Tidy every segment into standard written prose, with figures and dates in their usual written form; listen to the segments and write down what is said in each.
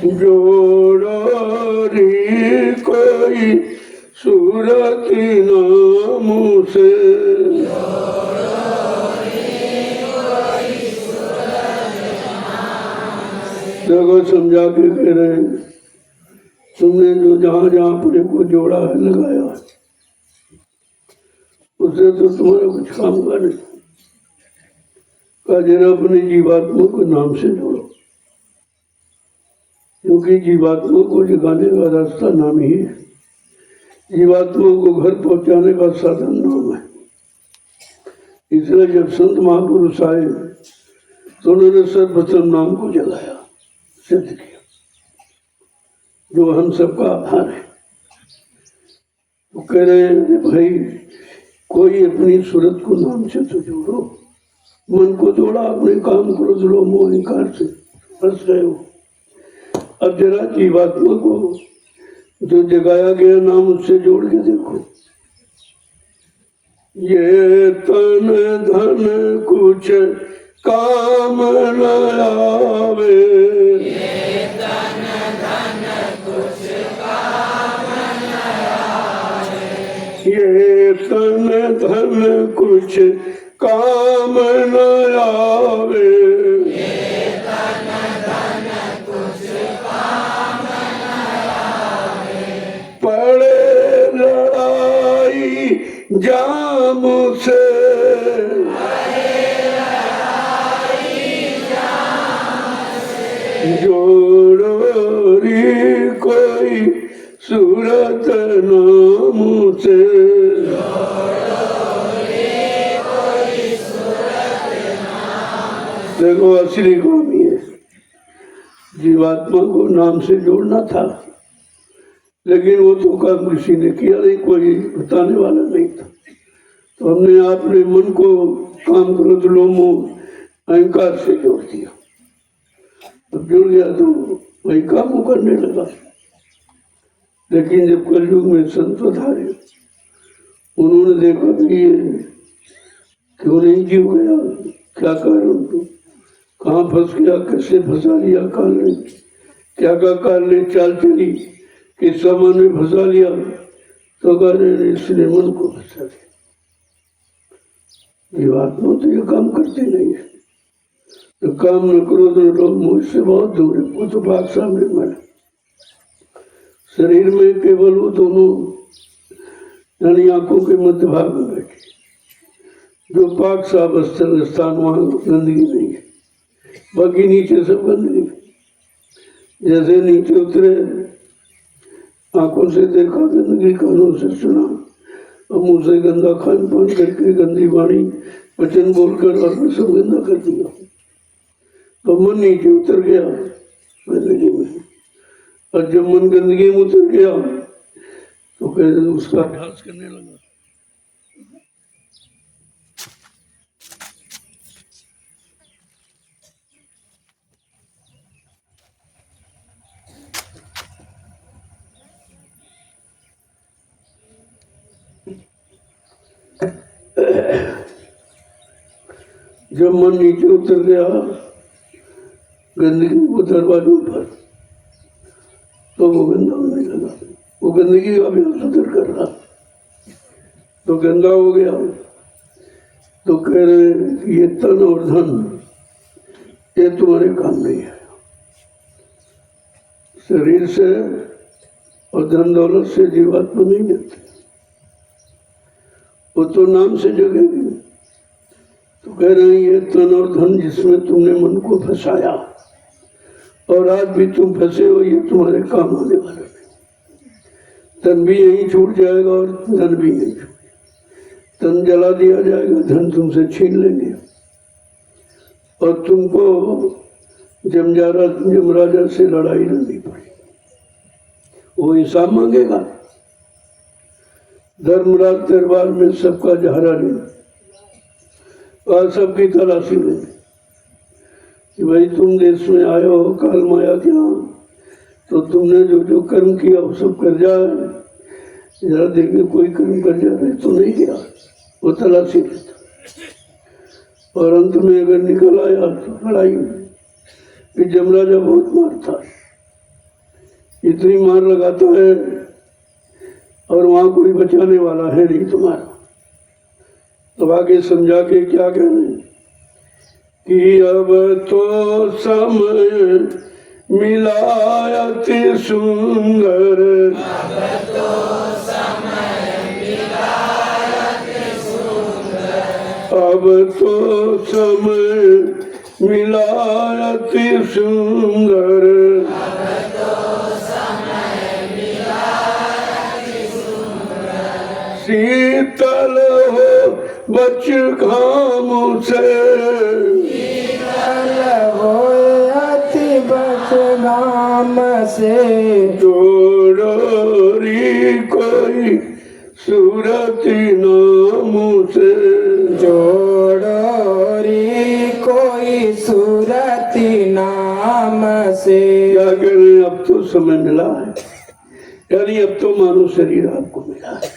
जोड़ो री कोई सूरत नाम से, देखो समझा के कह रहे हैं, तुमने जो जहां जहां अपने को जोड़ा है लगाया उससे तो तुम्हारा कुछ काम का नहीं। का जरा अपने जीवात्मा को नाम से जोड़ो, क्योंकि जीवात्मा को जगाने का रास्ता नाम ही है, जीवात्मा को घर पहुंचाने का साधन नाम है। इसलिए जब संत महापुरुष आए तो उन्होंने सर्वप्रथम नाम को जगाया, सिद्ध किया, जो हम सबका आधार है। तो कह रहे हैं भाई कोई अपनी सूरत को नाम से तो जोड़ो, मन को जोड़ा अपने काम क्रोध लोभ मोह अहंकार से फंस गए हो। अब जरा जीवात्मा को जो जगाया गया नाम उससे जोड़ के देखो। ये तन धन कुछ काम न आवे, ये तन धन कुछ काम न आवे, ये तन धन कुछ काम न आवे, ये तन धन कुछ काम न आवे, पड़े लड़ाई जाम से, जोड़ो री कोई सूरत नाम से, देखो असली काम ये जीवात्मा को नाम से जोड़ना था, लेकिन वो तो काम किसी ने किया नहीं, कोई बताने वाला नहीं था। तो हमने अपने मन को काम क्रोध लोभ मोह अहंकार से जोड़ दिया। अब जुड़ गया तो वही काम करने लगा। लेकिन जब कलयुग में संत धारे उन्होंने देखा कि ये क्यों नहीं जीव गया, क्या कारण तो कहाँ फंस गया, कैसे फंसा लिया काल ने, क्या का काल ने चाल चली, किस सामान में फंसा लिया, तो कह रहे इसने मन को फंसा दिया। जीवात्मा तो ये काम करती नहीं है, तो काम न करो तो लोग मुझसे बहुत दूर है, वो तो बात सामने मिला। शरीर में केवल वो दोनों यानी आंखों के मध्य भाग में बैठे, जो पाक साफ स्थान वहां गंदगी नहीं है, बाकी नीचे सब गंदगी। जैसे नीचे उतरे आंखों से देखा गंदगी, कानों से सुना और मुंह से गंदा खान पान करके गंदी वाणी वचन बोलकर और सब गंदा कर दिया, तो मन नीचे उतर गया गंदगी में। और जब मन गंदगी में उतर गया तो कहते उसका अभ्यास करने लगा। जब मन नीचे उतर गया गंदगी को दरवाजों पर, तो वो गंदा होने लगा, वो गंदगी का भी अवसर कर रहा, तो गंदा हो गया। तो कह रहे ये तन और धन ये तुम्हारे काम नहीं है, शरीर से और धन दौलत से जीवात्मा नहीं देते, वो तो नाम से जगेगी। तो कह रहे हैं ये तन और धन जिसमें तुमने मन को फंसाया और आज भी तुम फंसे हो, ये तुम्हारे काम आने वाला नहीं। तन भी यहीं छूट जाएगा और धन भी यहीं छूट, तन जला दिया जाएगा, धन तुमसे छीन लेंगे और तुमको जमराजा से लड़ाई लड़नी पड़ेगी, वो हिसाब मांगेगा। धर्मराज दरबार में सबका जहरा ले और सबकी तलाशी ले कि भाई तुम देश में आए हो काल माया के यहाँ, तो तुमने जो जो कर्म किया वो सब कर जाए, जरा देखने कोई कर्म कर जाए तो नहीं किया, वो तलाशी लेता। और अंत में अगर निकल आया तो लड़ाई में जमराजा बहुत मारता, इतनी मार लगाता है और वहां कोई बचाने वाला है नहीं तुम्हारा। तो आगे समझा के क्या कहने कि अब तो समय मिला अति सुंदर, अब तो समय मिला अति सुंदर, अब तो समय मिला अति सुंदर, अब तो समय मिला अति सुंदर, शीतल हो बच घाम से, शीतल हो अति बच घाम से, जोड़ोरी कोई सूरती नाम से, जोड़ोरी कोई सूरती नाम से। क्या कह रहे हैं, अब तो समय मिला है, यानी अब तो मानव शरीर आपको मिला है।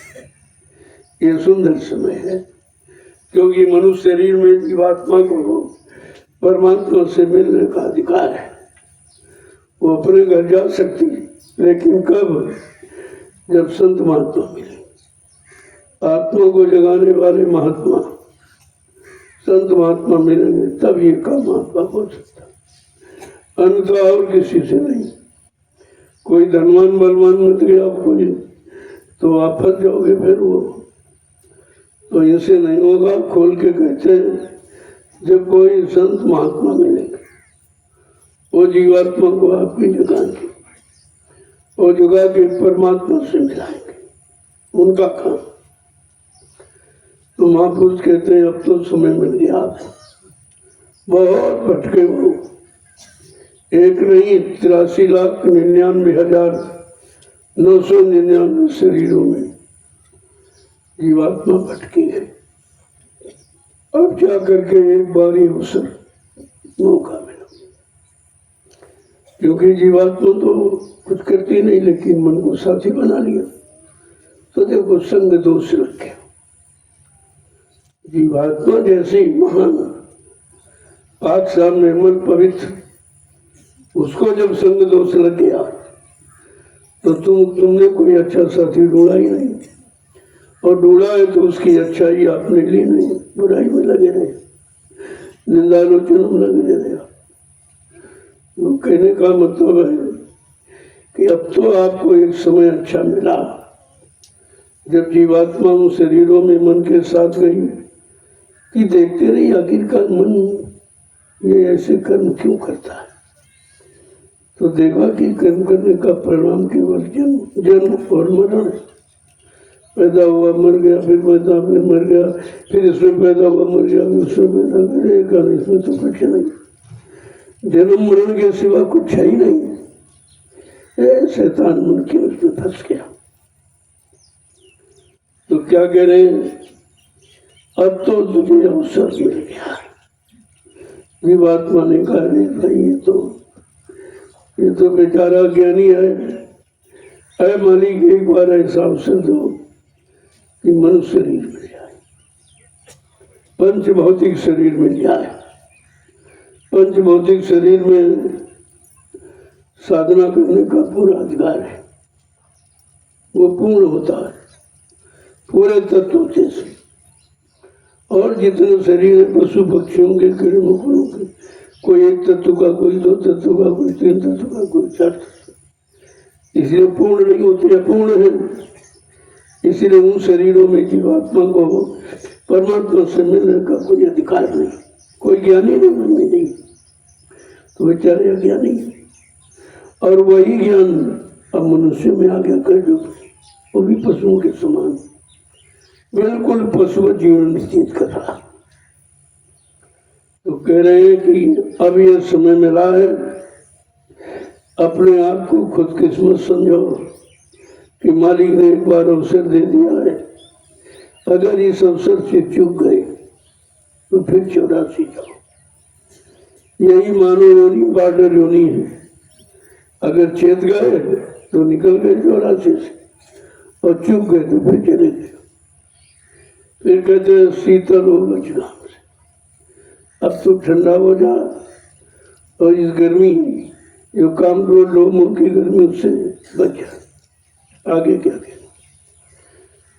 ये सुंदर समय है, क्योंकि मनुष्य शरीर में जीवात्मा को परमात्मा से मिलने का अधिकार है। वो अपने घर जा सकती है, लेकिन कब? जब संत महात्मा मिले, आत्मा को जगाने वाले महात्मा, संत महात्मा मिलेंगे, तब ये काम आपका हो सकता है, अन्यथा और किसी से नहीं। कोई धनवान बलवान मत गया कोई, तो आप फंस जाओगे फिर। वो तो इनसे नहीं होगा। खोल के कहते हैं, जब कोई संत महात्मा मिलेगा, वो जीवात्मा को आपकी जगाएंगे और जगा के परमात्मा से मिलाएंगे, उनका काम। तो महापुरुष कहते हैं, अब तो समय मिल गया आप, बहुत भटके वो, एक नहीं 83,99,999 शरीरों में जीवात्मा भटकी है। अब क्या करके एक बारी अवसर मौका मिला, क्योंकि जीवात्मा तो कुछ करती नहीं, लेकिन मन को साथी बना लिया। तो देखो, संग दोष लग गया। जीवात्मा जैसी महान पाक साम निर्मल पवित्र, उसको जब संग दोष लग गया तो तुमने कोई अच्छा साथी ढूंढा ही नहीं, और ढूंढा है तो उसकी अच्छाई आपने ली नहीं, बुराई में लगे रहे, निंदालोचन में लगे रहे। तो कहने का मतलब है कि अब तो आपको एक समय अच्छा मिला, जब जीवात्मा उन शरीरों में मन के साथ गई कि देखते रही आखिरकार मन ये ऐसे कर्म क्यों करता है। तो देखा कि कर्म करने का परिणाम केवल जन्म और मरण। पैदा हुआ मर गया, फिर पैदा फिर मर गया, फिर इसमें पैदा हुआ मर गया, फिर उसमें पैदा करेगा, इसमें तो कुछ नहीं, जन्म मरण के सिवा कुछ है ही नहीं। शैतान मन के उसमें फंस गया। तो क्या कह रहे हैं, अब तो तुझे अवसर मिल गया। जीवात्मा ने कहा, नहीं भाई ये तो बेचारा ज्ञानी है, अरे मालिक एक बार ऐसा अवसर दो कि मनुष्य शरीर मिल जाए, पंच भौतिक शरीर मिल जाए। पंच भौतिक शरीर में साधना करने का पूरा अधिकार है, वो पूर्ण होता है पूरे तत्व से। और जितने शरीर है पशु पक्षियों के, कीड़े मकोड़ों के, कोई एक तत्व का, कोई दो तत्व का, कोई तीन तत्व का, कोई चार तत्व, इसलिए पूर्ण नहीं होते, अपूर्ण है। इसलिए उन शरीरों में जीवात्मा को परमात्मा से मिलने का कोई अधिकार नहीं। कोई ज्ञानी नहीं बनने चाहिए, तो बेचारे अज्ञानी है। और वही ज्ञान अब मनुष्य में आ गया कर, जो वो भी पशुओं के समान बिल्कुल पशु जीवन व्यतीत कर रहा। तो कह रहे हैं कि अब यह समय मिला है, अपने आप को खुद किस्मत समझो कि मालिक ने एक बार अवसर दे दिया है। अगर इस अवसर से चूक गए तो फिर 84 जाओ। यही मानव योनि बॉर्डर योनि है, अगर चेत गए तो निकल गए 84 से, और चूक गए तो फिर चले गए। फिर कहते शीतल हो बचगाम से, अब तो ठंडा हो जा, और इस गर्मी जो काम करो लोगों की गर्मी उससे बचा। आगे क्या कहना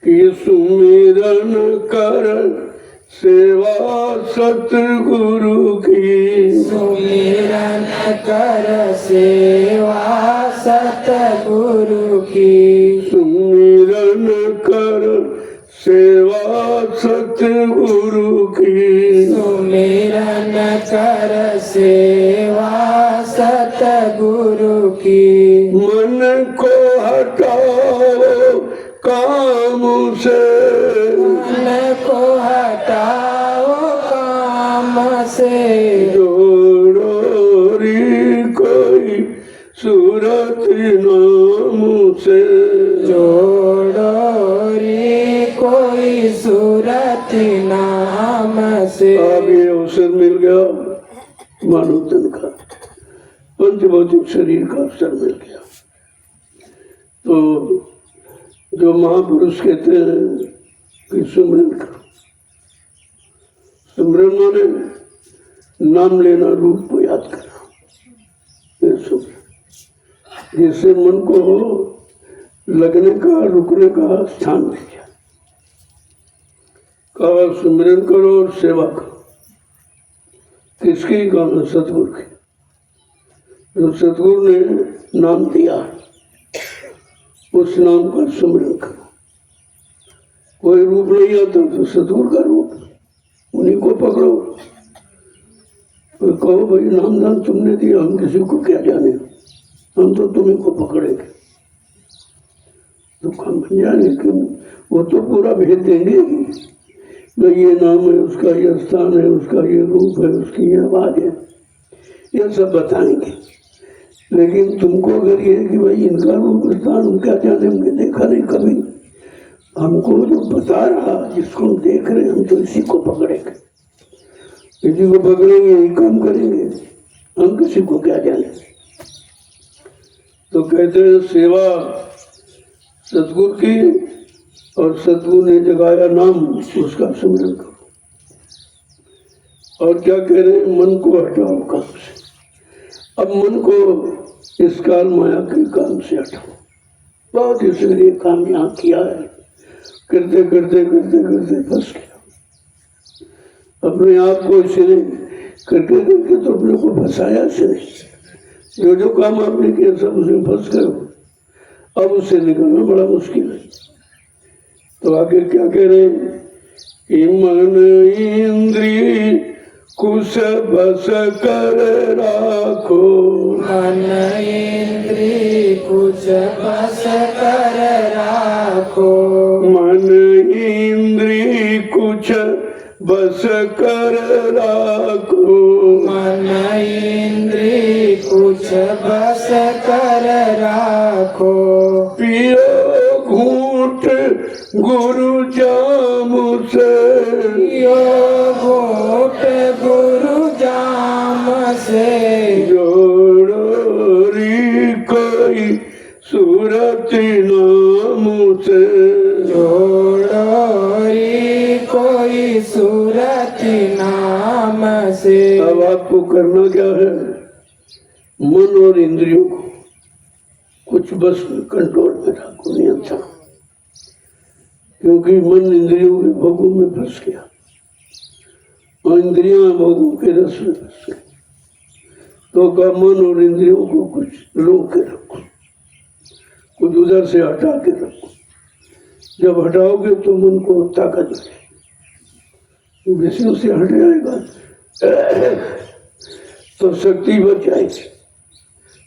कि सुमिरन कर सेवा सतगुरु की, सुमिरन कर सेवा सतगुरु की, सुमिरन कर सेवा सतगुरु की, सुमिरन कर सेवा सतगुरु की, मन को हटाओ काम से, मन को हटाओ काम से, जोड़ो री कोई सूरत नाम से, जोड़ो री कोई सूरत नाम से। अब ये अवसर मिल गया मानव तन का, पंचभौतिक शरीर का अवसर मिल गया। तो जो महापुरुष कहते हैं कि सुमरन करो, सुमरन माने नाम लेना, रूप को याद करना, ये सुमरन। जिससे मन को लगने का, रुकने का स्थान मिल जाए। कहा सुमरन करो और सेवा करो। किसकी? कहा सतगुरु की। जो सतगुरु ने नाम दिया उस नाम का सुमरन करो। कोई रूप नहीं आता तो सतगुरु का रूप, उन्हीं को पकड़ो। तो कहो भाई नाम दान तुमने दिया, हम किसी को क्या जाने, हम तो तुम्हें को पकड़ेंगे। तो काम बन जाए, लेकिन वो तो पूरा भेद देंगे ही। भाई ये नाम है उसका, ये स्थान है उसका, ये रूप है उसकी, ये आवाज है, ये सब बताएंगे। लेकिन तुमको अगर ये है कि भाई इनका रूप स्थान हम क्या जाने, हमने देखा नहीं कभी, हमको जो बता रहा, जिसको हम देख रहे हैं, हम तो इसी को पकड़ेंगे, इसी को पकड़ेंगे, यही काम करेंगे, हम किसी को क्या जाने। तो कहते हैं सेवा सतगुरु की, और सतगुरु ने जगाया नाम, उसका सुमिरन करो। और क्या कह रहे हैं? मन को हटाओ काम से। अब मन को इस काल माया के काम से हटाओ। बहुत इसलिए काम यहाँ किया है, करते करते करते करते फंस गया अपने आप को। इसने करके करके तो अपने को फंसाया इसने। जो जो काम आपने किया सब उसमें फंस गए, अब उससे निकलना बड़ा मुश्किल है। तो आगे क्या कह रहे हैं कि मन इंद्रिय कुछ बस कर राखो, मन इंद्रिय कुछ बस कर राखो, मन इंद्रिय कुछ बस कर राखो, मन इंद्रिय कुछ बस कर राखो, पियो घूंट गुरु जाम से, यो घोट गुरु जाम से, जोड़ो री कोई सूरत नाम से, जोड़ो री कोई सूरत नाम से। अब आपको करना क्या है? मन और इंद्रियों को कुछ बस कंट्रोल में रखो, नियंत्रण। क्योंकि मन इंद्रियों के भोगों में फंस गया और इंद्रियां भोगों के रस में फंस गई। तो का मन और इंद्रियों को कुछ रोक के रखो, कुछ उधर से हटा के रखो। जब हटाओगे तो मन को ताकत मिलेगी, विषयों से हट जाएगा तो शक्ति बच जाएगी।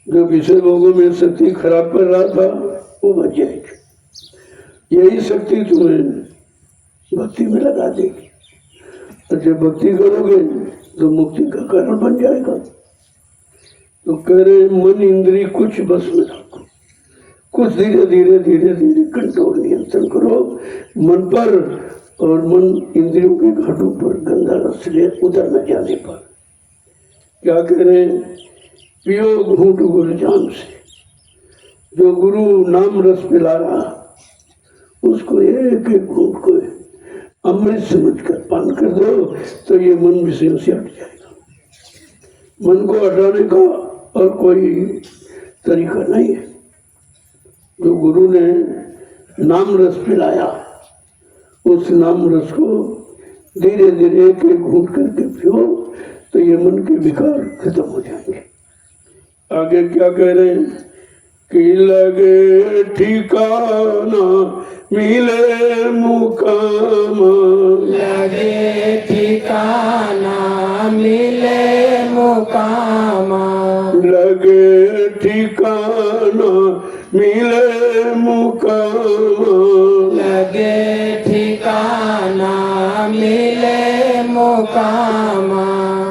जो विषय भोगों में शक्ति खराब कर रहा था वो बच जाएगी। यही शक्ति तुम्हें भक्ति में लगा देगी। और जब भक्ति करोगे तो मुक्ति का कारण बन जाएगा। तो कह रहे मन इंद्रिय कुछ बस में रखो, कुछ धीरे धीरे धीरे धीरे कंट्रोल नियंत्रण करो मन पर, और मन इंद्रियों के घाटों पर गंदा रस ले उधर न जाने पर। क्या कह रहे हैं? पियो घूंट गुरु जाम से। जो गुरु नाम रस पिला रहा उसको एक एक घूंट को अमृत समझकर पान कर दो, तो ये मन विषयों से हट जाएगा। मन को हटाने का और कोई तरीका नहीं है। जो गुरु ने नाम रस पिलाया, उस नाम रस को धीरे धीरे एक एक घूंट करके पियो तो ये मन के विकार खत्म हो जाएंगे। आगे क्या कह रहे हैं कि लगे ठिकाना मिले मुकाम, लगे ठिकाना मिले मुकाम, लगे ठिकाना मिले मुकाम, लगे ठिकाना मिले मुकाम,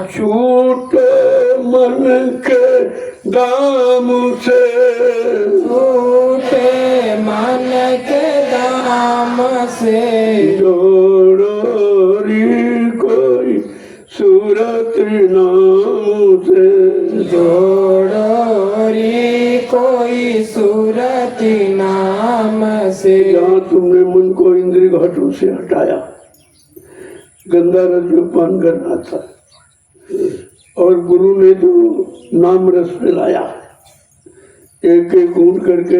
छूट मन के दाम से, छूटे मन के दाम से, जोड़ो री कोई सूरत नाम से, जोड़ो री कोई सूरत नाम से। जहाँ तुमने मन को इंद्रिय घाटों से हटाया, गंदा रस जो पान करना था, और गुरु ने जो नाम रस पिलाया, एक एक घूंट करके,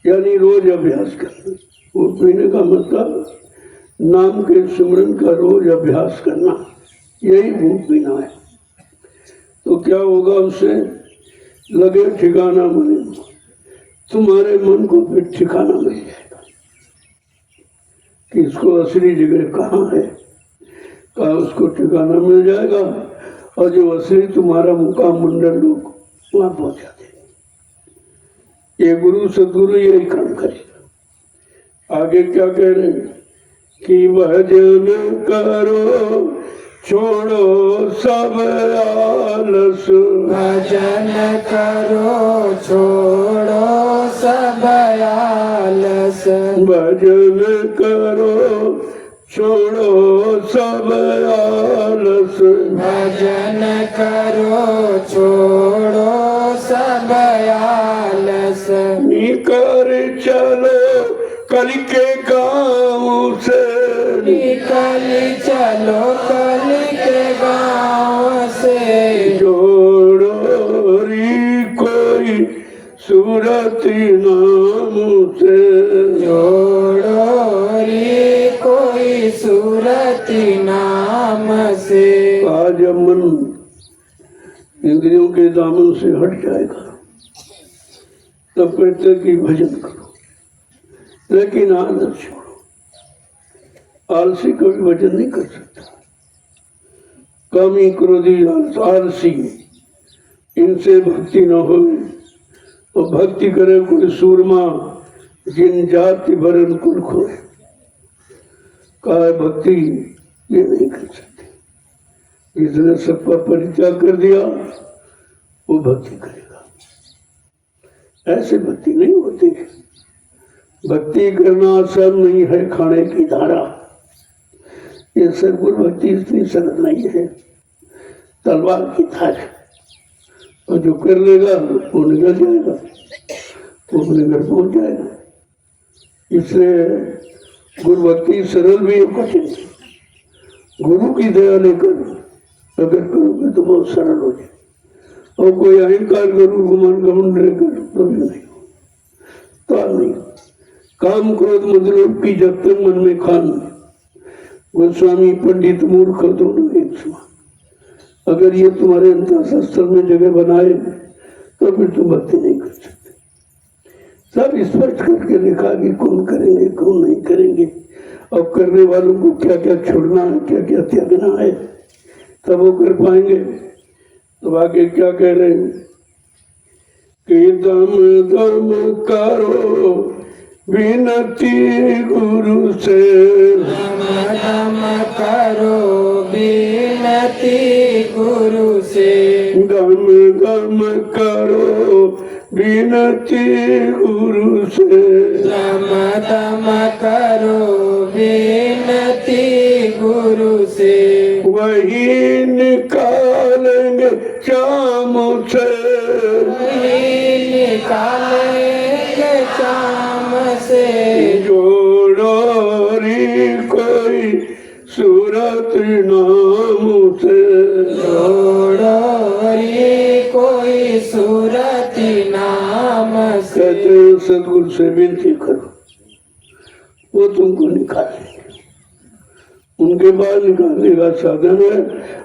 यानी रोज अभ्यास करना। घूंट पीने का मतलब नाम के सिमरन का रोज अभ्यास करना, यही घूंट पीना है। तो क्या होगा उससे? लगे ठिकाना मिले, तुम्हारे मन को फिर ठिकाना मिल जाएगा कि इसको असली जगह कहाँ है, कहा उसको ठिकाना मिल जाएगा, और जो असली तुम्हारा मुकाम मंडल लोग वहां पहुंचा देंगे। ये गुरु सदगुरु यही काम करेगा। आगे क्या कह रहे हैं कि भजन करो छोड़ो सब आलस, भजन करो छोड़ो सब आलस, भजन करो छोड़ो सब आलस, भजन करो छोड़ो सब आलस, निकर चलो कल के गाँव से, निकल चलो कल के गाँव से, जोड़ो री कोई सूरत नाम से, जोड़ो री कोई सूरत नाम से। आज मन इंद्रियों के दामन से हट जाएगा तब कहते कि भजन करो, लेकिन आलस छोड़ो। आलसी कभी भजन नहीं कर सकता। कामी क्रोधी आलसी, इनसे भक्ति न हो, और भक्ति करे कोई सूरमा जिन जाति भरन कुल खोए। कहा भक्ति ये नहीं कर सकते, जिसने सबका परित्याग कर दिया वो भक्ति करेगा। ऐसे भक्ति नहीं होती। भक्ति करना आसान नहीं है, खाने की धारा। ये सदगुरु भक्ति इतनी सरल नहीं है, तलवार की धार। और जो कर लेगा वो निकल जाएगा, वो अपने घर पहुंच जाएगा। इसलिए गुरु भक्ति सरल भी है, कठिन। गुरु की दया लेकर अगर करोगे तो बहुत सरल हो जाए। और कोई अहंकार करूँ गुमान घमंड लेकर तो भी नहीं, तो नहीं। काम क्रोध मद की जब तक मन में खान, गोस्वामी पंडित मूर्ख दोनों एक समान। अगर ये तुम्हारे अंतःशास्त्र में जगह बनाए तो फिर तुम भक्ति नहीं कर सकते। सब स्पष्ट करके लिखा कि कौन करेंगे कौन नहीं करेंगे, अब करने वालों को क्या क्या छोड़ना है, क्या क्या त्यागना है, तब वो कर पाएंगे। तो आगे क्या कह रहे हैं कि दम दम करो विनती गुरु से, दम दम करो विनती गुरु से, दम दम करो विनती गुरु से, दम दम करो विनती गुरु से, वही निकालेंगे चाम से, वही निकालेंगे चाम से, जोड़ो री कोई सूरत नाम से, जोड़ो री कोई सूरत नाम कहते हैं सदगुरु से विनती करो, वो तुमको निकालेंगे। उनके बाद निकालने का साधन है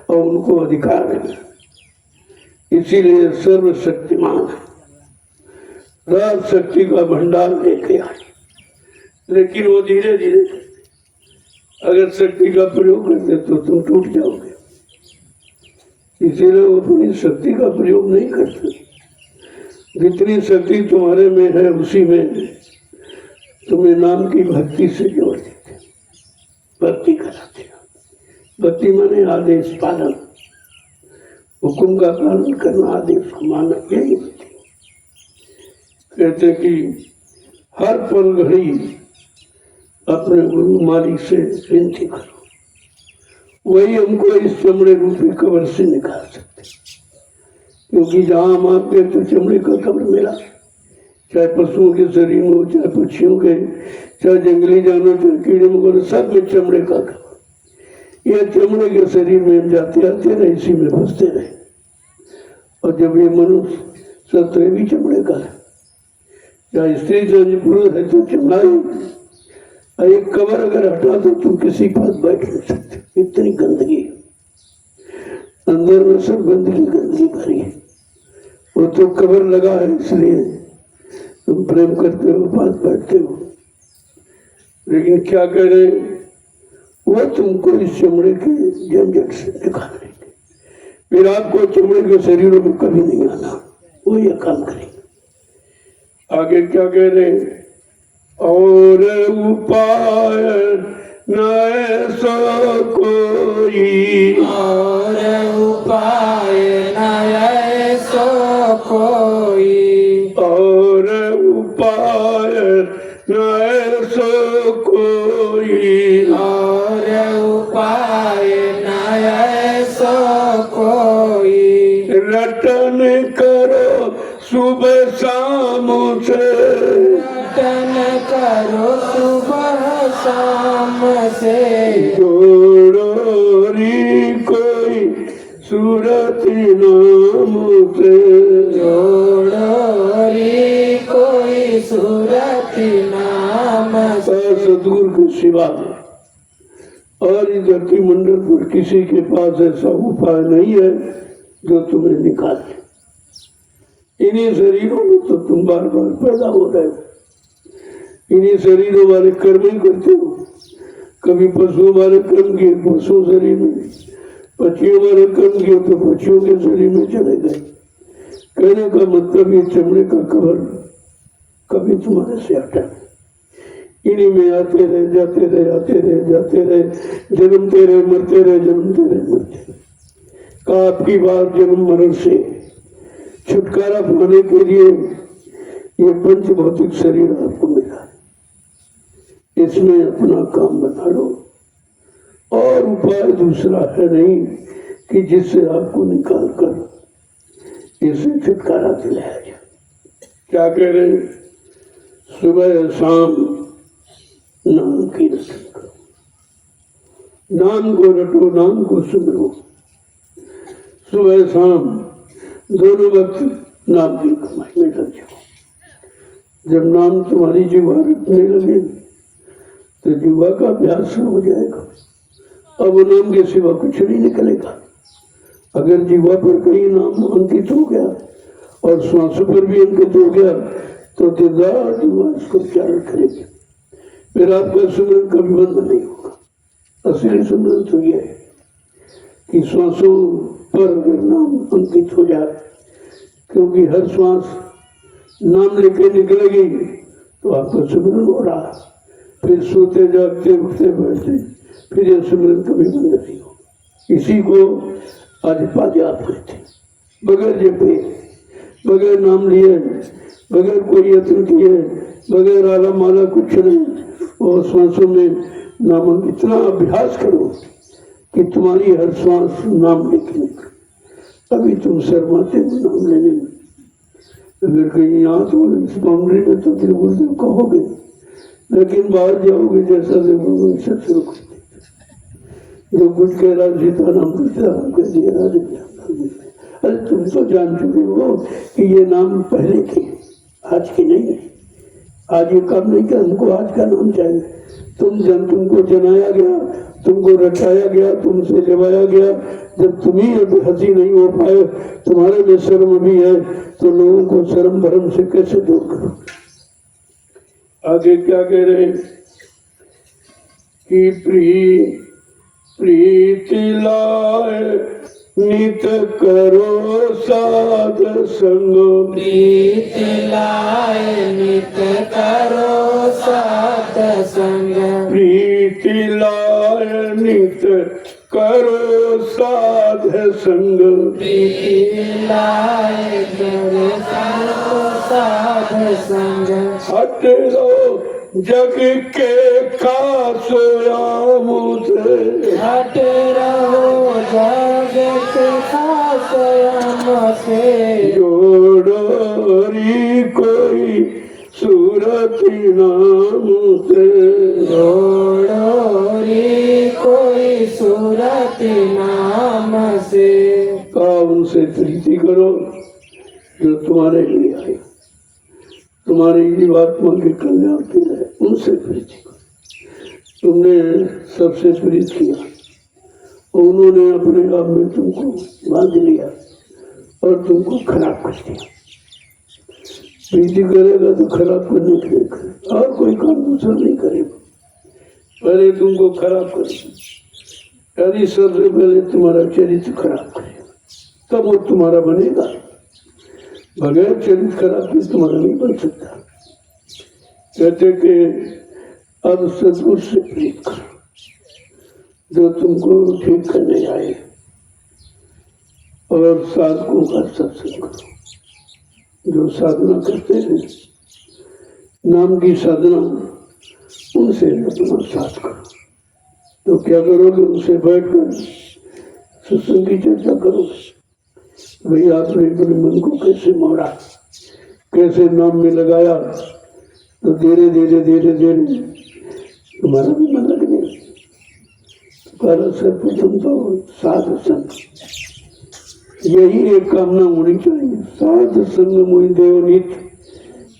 और उनको अधिकार है, इसीलिए सर्वशक्तिमान है, राज शक्ति का भंडार लेके आए। लेकिन वो धीरे धीरे, अगर शक्ति का प्रयोग करते तो तुम टूट जाओगे, इसीलिए वो अपनी शक्ति का प्रयोग नहीं करते। जितनी शक्ति तुम्हारे में है उसी में तुम्हें नाम की भक्ति से जोड़ देते, भक्ति कराते हैं। भक्ति माने आदेश पालन, हुक्म का पालन करना, आदेश को मानना, यही भक्ति। कहते कि हर पल घड़ी अपने गुरु मालिक से विनती करो, वही हमको इस चमड़े रूपी कब्र से निकाल सकते। क्योंकि जहाँ हम आपके तो चमड़े का कब्र मिला, चाहे पशुओं के शरीर में हो, चाहे पक्षियों के, चाहे जंगली जानवर, चाहे कीड़े मकोड़े, सब में चमड़े का कब्र। यह चमड़े के शरीर में हम जाते आते रहे, इसी में फंसते रहे। और जब ये मनुष्य सत्य भी चमड़े का है, चाहे स्त्री चाहे पुरुष है तो चमड़ा ही। एक कब्र अगर हटा दो तुम किसी पास बैठ नहीं सकते, इतनी गंदगी अंदर में, सब गंदगी भरी है। वो तो कब्र लगा है इसलिए तुम प्रेम करते हो, पास बैठते हो। लेकिन क्या कह रहे, वो तुमको इस चमड़े के झंझट से निकालेंगे, फिर आपको चमड़े के शरीरों में कभी नहीं आना, वो ये काम करेंगे। आगे क्या कह रहे, और उपाय न ऐसा कोई, और उपाय न ऐसा कोई, और उपाय न ऐसा कोई, और उपाय न ऐसा कोई। रटन करो सुबह शाम से, रटन करो सुबह शाम से, जोड़ो री कोई सूरत नाम से, जोड़ो री कोई सूरत नाम से। सदगुरु के सिवा और इस धरती मंडल पर किसी के पास ऐसा उपाय नहीं है जो तुम्हें निकाले। इन्हीं शरीरों में तो तुम बार बार पैदा हो रहे हो, इन्हीं शरीरों वाले कर्म ही करते हो। कभी पशुओं वाले कर्म किए पशु शरीर में, पक्षियों वाले कर्म किए तो पक्षियों के शरीर में चले गए। कहने का मतलब ये चमड़े का कवर कभी तुम्हारे से हटा नहीं। इन्हीं में आते रहे, जाते रहे, आते रहे, जाते रहे, जन्मते रहे, मरते रहे, जन्मते रहे, मरते रहे। का आपकी बात जन्म मरण से छुटकारा पाने के लिए ये पंच भौतिक शरीर आपको मिला है, इसमें अपना काम बना लो। और उपाय दूसरा है नहीं कि जिससे आपको निकाल कर इसे छुटकारा दिलाया जाए। क्या कह रहे, सुबह शाम नाम की रटन करो, नाम को रटो, नाम को सुमरो। सुबह शाम दोनों वक्त नाम की कमाई में लग जाओ। जब नाम तुम्हारी जीवा रटने लगे तो जीवा का अभ्यास हो जाएगा। अब नाम के सिवा कुछ नहीं निकलेगा। अगर जीवा पर कहीं नाम अंकित हो गया और श्वासों पर भी अंकित हो गया तो दीर्घा जीवा इसको उच्चारण करेगी, फिर आपका सुमरन कभी बंद नहीं होगा। असली सुमरन तो यह है कि श्वासों पर अगर नाम अंकित हो जाए, क्योंकि हर श्वास नाम लेके निकलेगी तो आपका सुमरन हो रहा। फिर सोते जागते उठते बैठते फिर यह सुमरन कभी बंद नहीं होगा। इसी को आज पाजाब कहते हैं। बगैर जपे, बगैर नाम लिए, बगैर कोई यत्न किए, बगैर आला माला कुछ नहीं, और श्वासों में नाम इतना अभ्यास करो कि तुम्हारी हर श्वास नाम लेके निकले। अभी तुम शर्माते हो नाम लेने में। अगर कहीं यहाँ तो इस बाउंड्री में तो फिर गुरुदेव कहोगे, लेकिन बाहर जाओगे जैसा देखोगे वैसा शुरू कर देते। जो कुछ कह रहा सीता नाम दूसरा नाम कह दिया, राधे नाम। अरे तुम तो जान चुके हो कि ये नाम पहले के, आज की नहीं है। आज ये काम नहीं किया, हमको आज का नाम चाहिए। तुमको जनाया गया, तुमको रचाया गया, तुमसे जवाया गया। जब तुम ही अब हंसी नहीं हो पाए, तुम्हारे में शर्म भी है, तो लोगों को शर्म भरम से कैसे दूर करो। आगे क्या कह रहे हैं कि प्रीति लाए नित करो साध संग। प्रीति लाए नित करो साध संग। प्रीति लाए नित करो साध संग। प्रीति लाए करो साध संग। हट लो जग के खासोयाम से। हट रहो जग के खासोयाम से। जोड़ोरी कोई सूरती नाम से। जोड़ोरी कोई सूरती नाम से। उनसे प्रीति करो जो तुम्हारे लिए आए, तुम्हारी जीवात्मा के कल्याण के लिए। उनसे प्रीति करो। तुमने सबसे प्रीत किया, उन्होंने अपने आप में तुमको बांध लिया और तुमको खराब कर दिया। प्रीति करेगा तो खराब करने के लिए करे, और कोई काम दूसरा नहीं करेगा, पहले तुमको खराब करेगा। यदि सबसे पहले तुम्हारा चरित्र खराब करेगा, तब वो तुम्हारा बनेगा। बगैर चरित्र खराब की तुम्हारा नहीं बन सकता। कहते कि अब सदगुरु से प्रेम करो जो तुमको ठीक करने आए, और साधकों का सत्संग करो जो साधना करते हैं, नाम की साधना, उनसे अपना साथ करो। तो क्या करोगे? उनसे बैठकर सत्संग की चर्चा करोगे। भाई आपने अपने मन को कैसे मोड़ा, कैसे नाम में लगाया, तो धीरे धीरे धीरे धीरे तुम्हारा भी मन लग गया। सर्वप्रथम तो साध संग, यही एक कामना होनी चाहिए। साध संग मुझ देवनीत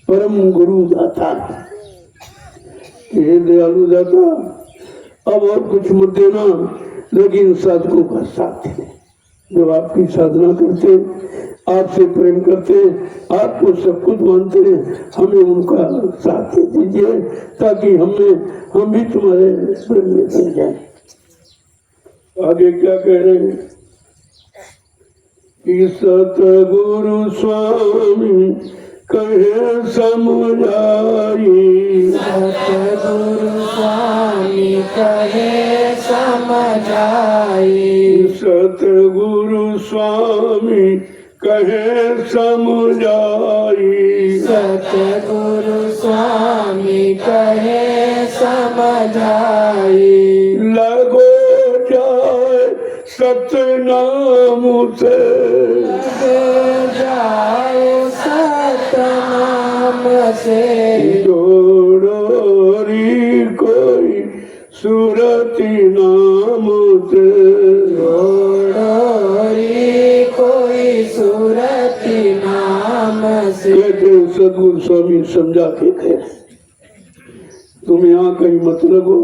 परम गुरु दाता। हे दयालु दाता, अब और कुछ मत देना, लेकिन साधकों का साथ देना। जो आपकी साधना करते, आपसे प्रेम करते, आपको सब कुछ मानते, हमें उनका साथ दे दीजिए, ताकि हम भी तुम्हारे प्रेम में बन जाए। आगे क्या कह रहे हैं कि सतगुरु स्वामी कहे समझाई। सतगुरु स्वामी कहे समझाई। सतगुरु स्वामी कहे समझाई। सतगुरु स्वामी कहे समझाई। लगो जाए सतनाम से। लग जाओ सतनाम से। जोड़ोरी कोई सूरती नाम से। जोड़ोरी कोई सूरती नाम से। कहते सदगुरु स्वामी समझा के कहे, तुम यहाँ कहीं मत लगो।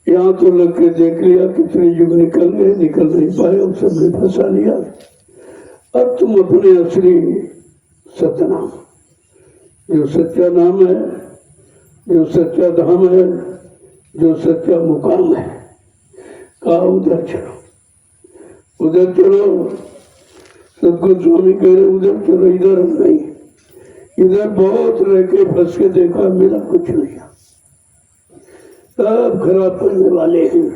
यहाँ तो लग के देख लिया, कितने युग निकल गए, निकल नहीं पाए, अब सबने फंसा लिया। अब तुम अपने असली सतनाम, जो सच्चा नाम है, जो सच्चा धाम है, जो सच्चा मुकाम है, कहा उधर चलो, उधर चलो। सदगुरु स्वामी कह रहे उधर चलो, इधर नहीं। इधर बहुत रह के फंस के देखा, मेरा कुछ नहीं। सब खराब करने वाले हैं,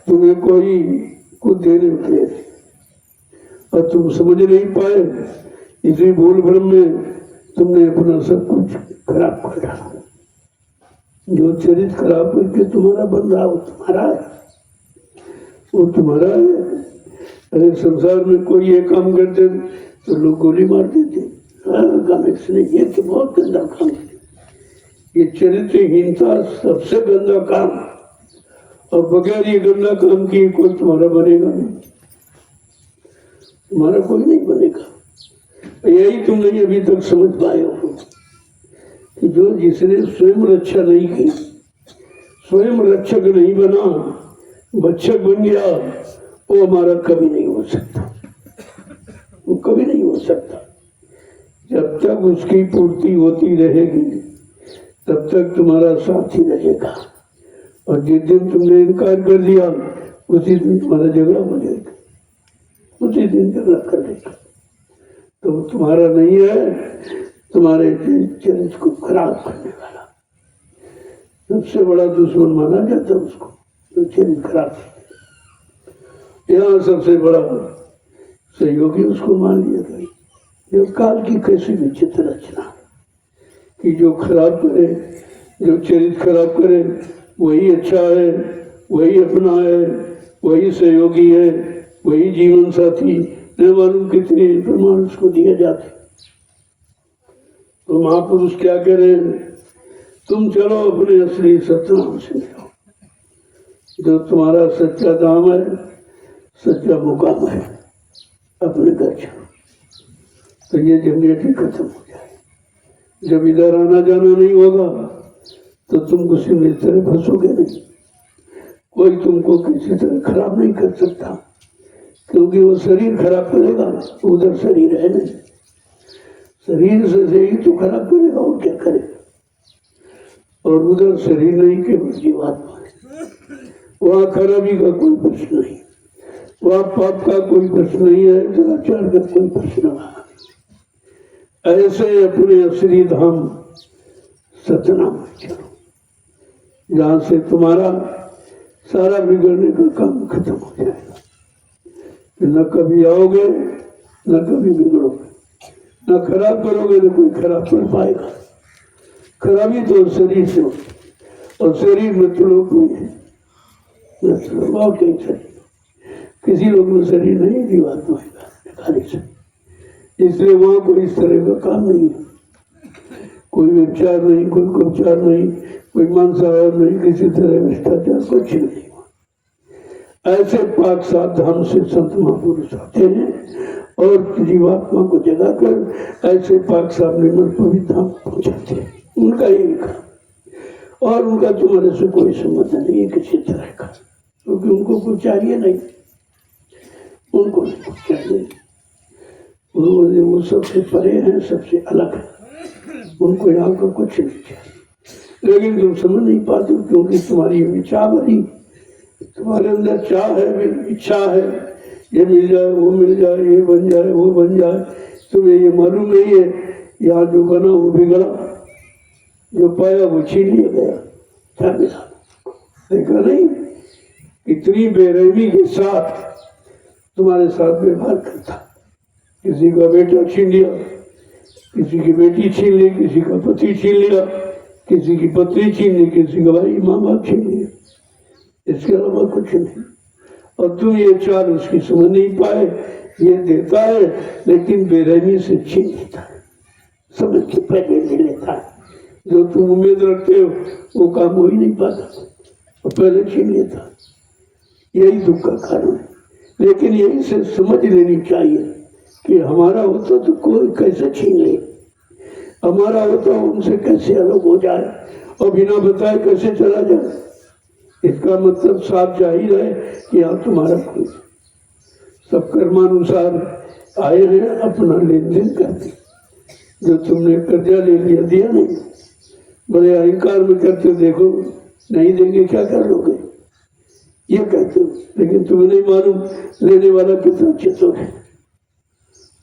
तुम्हें कोई कुछ देने के लिए, और तुम समझ नहीं पाए। इसी भूल भ्रम में तुमने अपना सब कुछ खराब कर डाला। जो चरित्र खराब करके तुम्हारा बन रहा, वो तुम्हारा है, वो तुम्हारा है। अरे संसार में कोई ये काम करते तो लोग गोली मार देते। ये तो बहुत गंदा काम है। ये चरित्रहीनता सबसे गंदा काम, और बगैर ये गंदा काम किए कोई तुम्हारा बनेगा नहीं, तुम्हारा कोई नहीं बनेगा। यही तुम नहीं अभी तक समझ पाए हो कि जो जिसने स्वयं रक्षा नहीं की, स्वयं रक्षक नहीं बना, भक्षक बन गया, वो हमारा कभी नहीं हो सकता, वो कभी नहीं हो सकता। जब तक उसकी पूर्ति होती रहेगी तब तक तुम्हारा साथ ही रहेगा, और जिस दिन तुमने इनकार कर दिया उसी दिन तुम्हारा झगड़ा हो जाएगा, उसी दिन झगड़ा कर देगा। तो तुम्हारा नहीं है, तुम्हारे चरित्र को खराब करने वाला सबसे बड़ा दुश्मन माना जाता है उसको, तो चरित्र खराब। यहाँ सबसे बड़ा सहयोगी उसको मान लिया गया। जब काल की कैसी विचित्र रचना कि जो खराब करे, जो चरित्र खराब करे वही अच्छा है, वही अपना है, वही सहयोगी है, वही जीवन साथी, न मालूम कितने प्रमाण उसको दिए जाते। तो महापुरुष क्या कह रहे हैं, तुम चलो अपने असली सतनाम से मिलो, जो तुम्हारा सच्चा धाम है, सच्चा मुकाम है, अपने घर चलो, तो ये झंझट ही खत्म हो जाए। जब इधर आना जाना नहीं होगा तो तुम किसी भी तरह फंसोगे नहीं, कोई तुमको किसी तरह खराब नहीं कर सकता, क्योंकि वो शरीर खराब करेगा, उधर शरीर है नहीं, शरीर से ही तो खराब करेगा, और क्या करेगा। और उधर शरीर नहीं, केवल जीवात्मा है, वहाँ खराबी का कोई प्रश्न नहीं, वहाँ पाप का कोई प्रश्न नहीं है, दुराचार का कोई प्रश्न नहीं। ऐसे अपने असली धाम सतनाम चलो, जहाँ से तुम्हारा सारा बिगड़ने का काम खत्म हो जाएगा। न कभी आओगे, न कभी बिगड़ोगे, न खराब करोगे, न कोई खराब कर पाएगा। खराबी तो शरीर से होती, और शरीर में तो लोग नहीं है, और कहीं शरीर, किसी लोग में शरीर नहीं, जीवात्मा है खाली से, इसलिए वहाँ कोई इस तरह का काम नहीं है, कोई व्यभिचार नहीं, कोई कुपचार नहीं, कोई मांसाहार नहीं, किसी तरह भ्रष्टाचार कुछ नहीं। ऐसे पाक साथ धाम से संत महापुरुष आते हैं और जीवात्मा को जगाकर ऐसे पाक साथ निर्मल पवित्र धाम पहुँचाते हैं। उनका यही काम, और उनका तुम्हारे से कोई संबंध नहीं है किसी तरह का, क्योंकि उनको कुछ चाहिए नहीं, उनको कुछ चाहिए, वो सबसे परे हैं, सबसे अलग है, उनको यहाँ का कुछ नहीं चाहिए। लेकिन तुम समझ नहीं पाते, क्योंकि तुम्हारी विचार भरी, तुम्हारे अंदर चाह है, इच्छा है, ये मिल जाए, वो मिल जाए, ये बन जाए, वो बन जाए। तुम्हें ये मालूम नहीं है, यहाँ जो बना वो बिगड़ा, जो पाया वो छीन लिया गया, क्या मिला, देखा नहीं। इतनी बेरहमी के साथ तुम्हारे साथ व्यवहार करता, किसी का बेटा छीन लिया, किसी की बेटी छीन ली, किसी का पति छीन लिया, किसी की पत्नी छीन ली, किसी का भाई माँ बाप छीन लिया, इसके अलावा कुछ नहीं। और तुम ये चार उसकी समझ नहीं पाए, ये देता है लेकिन बेरहमी से छीन लेता है, समझ के पहले ले लेता है। जो तुम उम्मीद रखते हो वो काम हो ही नहीं पाता, और पहले छीन लेता, यही दुख का कारण है। लेकिन यही से समझ लेनी चाहिए कि हमारा होता तो कोई कैसे छीन ले, हमारा होता उनसे कैसे अलग हो जाए और बिना बताए कैसे चला जाए। इसका मतलब साफ जाहिर है कि यहाँ तुम्हारा कोई, सब कर्मानुसार आए हैं, अपना लेन देन करते। जो तुमने कर्जा ले लिया, दिया नहीं, बड़े अहंकार में करते, देखो नहीं देंगे क्या कर लोगे, ये कहते हो, लेकिन तुम्हें नहीं मालूम लेने वाला कितना चतुर है,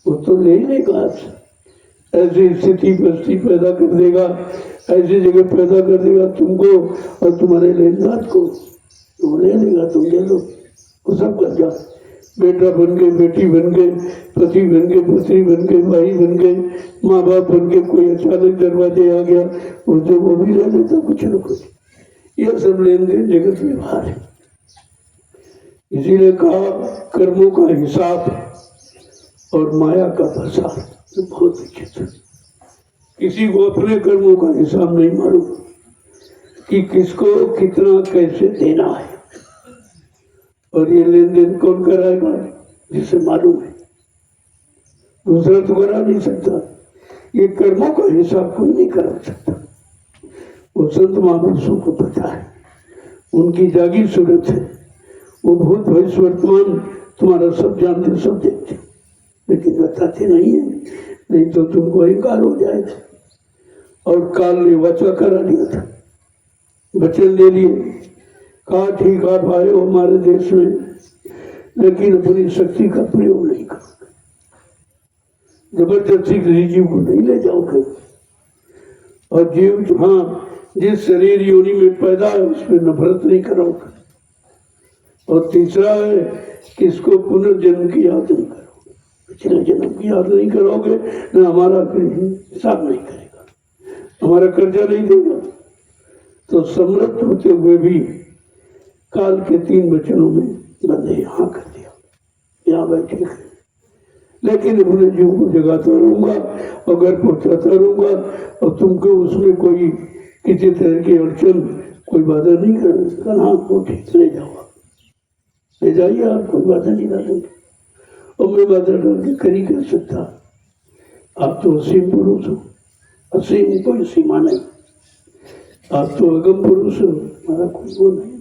वो तो ले लेगा आपसे, ऐसी स्थिति परिस्थिति पैदा कर देगा, ऐसी जगह पैदा कर देगा तुमको और तुम्हारे लेनदार को, वो ले लेगा, तुम ले लो, वो सब कर जाओ। बेटा बन गए, बेटी बन गए, पति बन गए, पत्नी बन गए, भाई बन गए, माँ बाप बन गए, कोई अचानक दरवाजे आ गया और वो भी ले लेता कुछ न कुछ। यह सब लेन देन जगत व्यवहार है। इसीलिए कहा कर्मों का हिसाब और माया का प्रसार बहुत उचित। किसी को अपने कर्मों का हिसाब नहीं मालूम कि किसको कितना कैसे देना है, और ये लेन देन कौन कराएगा, जिसे मालूम है। दूसरा तो करा नहीं सकता। ये कर्मों का हिसाब कोई नहीं करा सकता। वो संत महापुरुषों को पता है, उनकी जागी सूरत है। वो भूत भविष्य वर्तमान तुम्हारा सब जानते, सब देखते, लेकिन बताते नहीं है, नहीं तो तुमको इंकार हो जाएगा। और काल ने वचन करा दिया था, वचन दे लिए, कहा ठीक आप आए हो हमारे देश में, लेकिन अपनी शक्ति का प्रयोग नहीं करोगे, जबरदस्ती किसी जीव को नहीं ले जाओगे। और जीव जहाँ जिस शरीर योनि में पैदा है उस पर नफरत नहीं करोगे। और तीसरा है कि इसको पुनर्जन्म की याद नहीं करोगे, पिछले जन्म की याद नहीं करोगे, न हमारा हिसाब नहीं करेगा, हमारा कर्जा नहीं देगा। तो समृद्ध होते हुए भी काल के 3 वचनों में बंदे यहाँ कर दिया, यहाँ बैठे हैं। लेकिन अपने जीव को जगाता रहूंगा और घर पहुंचाता रहूंगा, और तुमको उसमें कोई किसी तरह की अड़चन, कोई बाधा नहीं करना। हाँ को ठीक ले जाओ, ले जाइए, आप कोई बाधा नहीं डालेंगे। और मैं बाधा डाल के कर ही कर सकता, आप तो असीम पुरुष हो, असीम कोई सीमा नहीं, आप तो अगम पुरुष हो, हमारा कोई वो नहीं।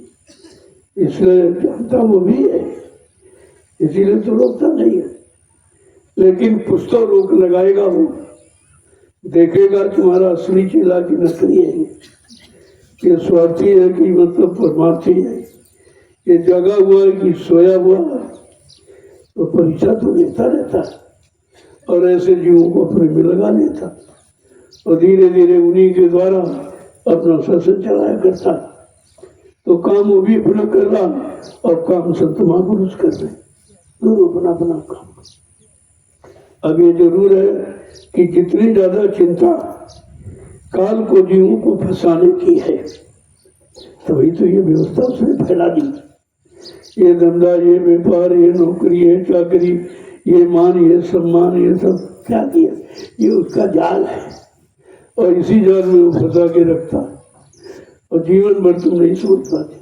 इसलिए जानता वो भी है, इसीलिए तो रोकता नहीं है। लेकिन कुछ तो रोक लगाएगा, वो देखेगा तुम्हारा असली चेला की नकली है, ये स्वार्थी है कि मतलब परमार्थी है, ये जगा हुआ है कि सोया हुआ है। तो परीक्षा तो लेता रहता है, और ऐसे जीवों को अपने में लगा लेता, और धीरे धीरे उन्हीं के द्वारा अपना शासन चलाया करता। तो काम वो भी अपना कर रहा, और काम संत महापुरुष कर रहे, दोनों अपना अपना काम। अब ये जरूर है कि जितनी ज्यादा चिंता काल को जीवों को फंसाने की है, तभी तो ये व्यवस्था उसने फैला दी। ये धंधा, ये व्यापार, ये नौकरी, ये चाकरी, ये मान, ये सम्मान, ये सब क्या किया, ये उसका जाल है। और इसी जाल में वो फंसा के रखता, और जीवन भर तुम नहीं सोच पाते।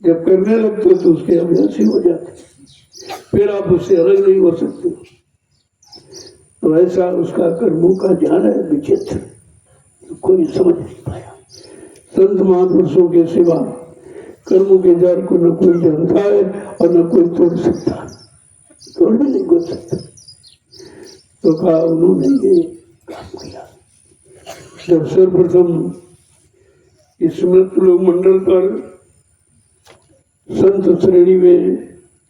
जब करने लगते तो उसके अभ्यासी हो जाते, फिर आप उससे अलग नहीं हो सकते। तो ऐसा उसका कर्मों का जाल है विचित्र, तो कोई समझ नहीं पाया। संत महापुरुषों के सिवा कर्मों के जाल को न कोई जानता है और न कोई तोड़ सकता, तोड़ भी नहीं हो सकता। तो कहा उन्होंने ये काम किया। जब सर्वप्रथम स्मृत लोक मंडल पर संत श्रेणी में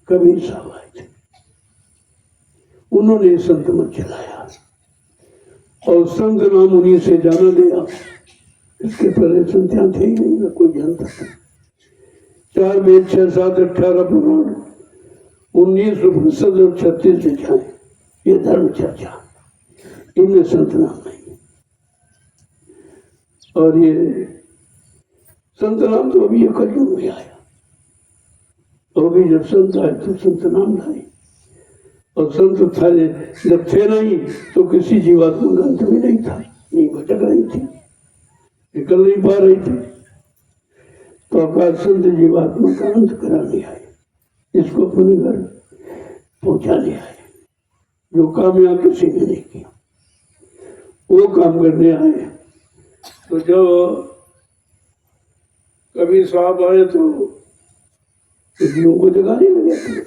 कबीर साहब आए थे, उन्होंने संत मत चलाया, और संत नाम उन्हीं से जाना गया। इसके पहले संत्यां थे ही नहीं, ना कोई जानता था। 4 वेद, 6, 7, 18 पुराण, 19 उपनिषद और 36 विचाएं, ये धर्म चर्चा, इनमें संत नाम नहीं। और ये संत नाम तो अभी कलयुग में आया, और भी जब संत आए तो संत नाम लाए। और संत था जब थे नहीं तो किसी जीवात्मा का अंत भी नहीं था, नहीं भटक रही थी, निकल नहीं पा रही थी। तो आकाश संत जीवात्मा का अंत कराने आए, इसको अपने घर पहुंचाने आए। जो काम यहाँ किसी ने नहीं किया वो काम करने आए। तो जब कबीर साहब आए तो जीवों को जगाने लगे थे।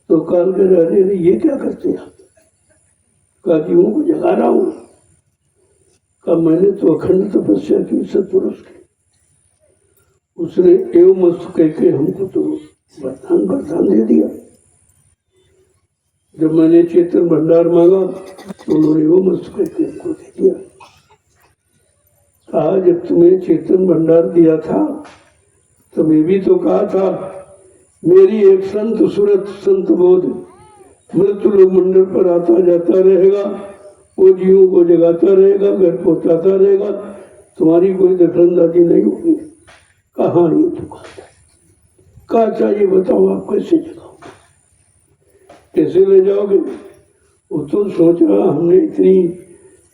तो काल के राजे ने ये क्या करते हैं आप? कहा जीवों को जगा रहा हूं। कहा मैंने तो अखंड तपस्या की सत्पुरुष की। उसने एवं मस्त कह के हमको तो वरदान दे दिया। जब मैंने चेतन भंडार मांगा तो उन्होंने एवं मस्त कह के हमको दे दिया। कहा जब तुम्हें चेतन भंडार दिया था तो मैं भी तो कहा था मेरी एक संत सूरत संत बोध मृत्यु लोक मंडल पर आता जाता रहेगा, वो जीवों को जगाता रहेगा, घर पहुंचाता रहेगा, तुम्हारी कोई दखलंदाजी नहीं होगी। कहाँ ये तो कहा चाहिए बताओ आप कैसे जगाओगे, कैसे ले जाओगे? वो तो सोच रहा हमने इतनी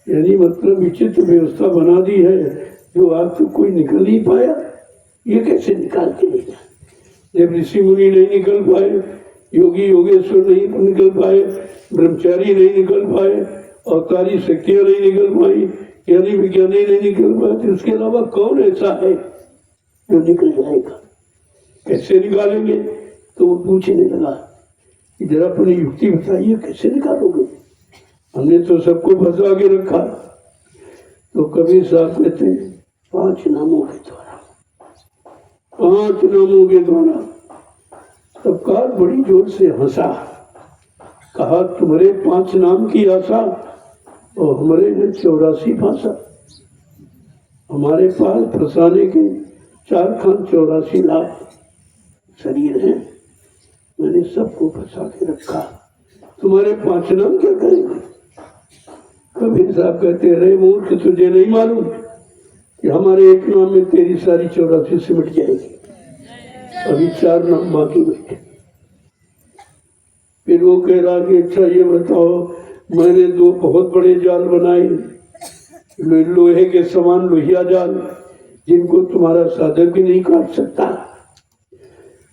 यानी मतलब विचित्र व्यवस्था बना दी है जो आज तक कोई निकल नहीं पाया, ये कैसे निकाल के ले जाए? जब ऋषि मुनि नहीं निकल पाए, योगी योगेश्वर नहीं निकल पाए, ब्रह्मचारी नहीं निकल पाए, अवतारी शक्तियां नहीं निकल पाई, ज्ञानी विज्ञानी नहीं निकल पाए, तो इसके अलावा कौन ऐसा है जो निकल जाएगा? कैसे निकालेंगे? तो वो पूछने लगा कि जरा अपनी युक्ति बताइए, कैसे निकालोगे? हमने तो सबको फंसा के रखा। तो कबीर साहब कहते 5 नामों के द्वारा, 5 नामों के द्वारा। तब काल बड़ी जोर से हंसा, कहा तुम्हारे 5 नाम की आशा और हमारे ने 84 भाषा। हमारे पास फंसाने के 4 खान 84 लाख शरीर हैं, मैंने सबको फंसा के रखा, तुम्हारे 5 नाम क्या करेंगे? कबीर साहब कहते रहे मूर्ख, तुझे नहीं मालूम कि हमारे एक नाम में तेरी सारी 84 सिमट जाएगी, अभी 4 नाम बाकी बैठे। फिर वो कह रहा कि अच्छा ये बताओ, मैंने 2 बहुत बड़े जाल बनाए, लोहे के समान लोहिया जाल, जिनको तुम्हारा साधक भी नहीं काट सकता।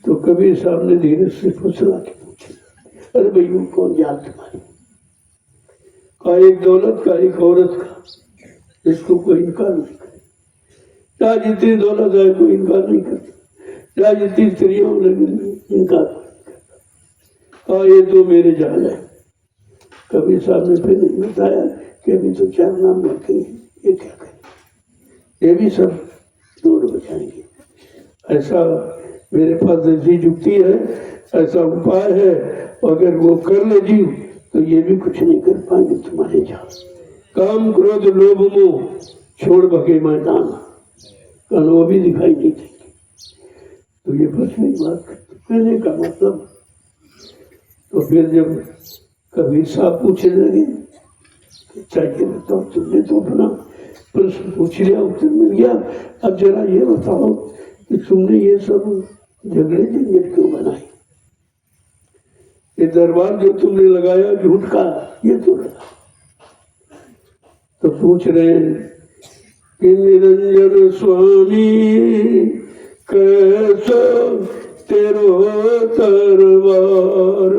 तो कबीर साहब ने धीरे से फुसला के पूछे, अरे भाई वो कौन जाल तुम्हारी? का एक दौलत का, एक औरत का, इसको कोई इनकार नहीं करे। चाहे जितनी दौलत है कोई इनकार नहीं करता, चाहे जितनी स्त्रियों लगी इनकार नहीं करता। ये 2 मेरे जाल है। कबीर साहब ने फिर नहीं बताया कि अभी तो 4 नाम रखे हैं, ये क्या करें? ये भी सब दूर हो जाएंगे। ऐसा मेरे पास ऐसी युक्ति है, ऐसा उपाय है, अगर वो कर ले जी तो ये भी कुछ नहीं कर पाएंगे तुम्हारे जाल। काम क्रोध लोभ मोह छोड़ बके मैदान, कल वो भी दिखाई नहीं देंगे। तो ये बस नहीं बात कहने का मतलब। तो फिर जब कबीर साहब पूछने लगे, चाहिए बताओ, तुमने तो अपना प्रश्न पूछ लिया, उत्तर मिल गया, अब जरा ये बताओ कि तुमने ये सब झगड़े झंझट क्यों बनाए? ये दरबार जो तुमने लगाया झूठ का, ये तो लगा। तो पूछ रहे हैं कि निरंजन स्वामी कैसो तेरो दरबार।